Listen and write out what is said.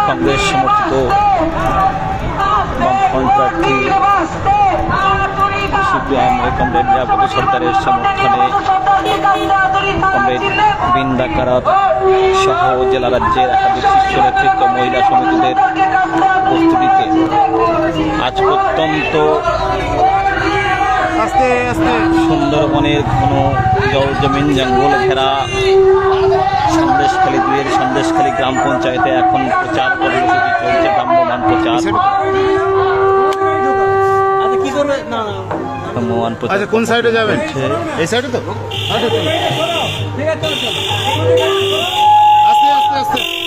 কংগ্রেস সমর্থিত বামফ্রন্ট প্রার্থী সিপিআইএম কমরেড নিরাপদ সরকারের সমর্থনে কমরেড বৃন্দা কারাত সহ জেলা রাজ্যের একাধিক শীর্ষ নেতৃত্ব মহিলা সমিতিদের উপস্থিতিতে আজ অত্যন্ত সুন্দরবনের ঘন জলজমিন জঙ্গল ঘেরা সন্দেশখালী 2 সন্দেশখালী গ্রাম পঞ্চায়েতে এখন প্রচার কর্মসূচি চলছে, ভ্রাম্যমাণ প্রচার। কোন সাইডে যাবেন? এই সাইডে তো আস্তে আস্তে আস্তে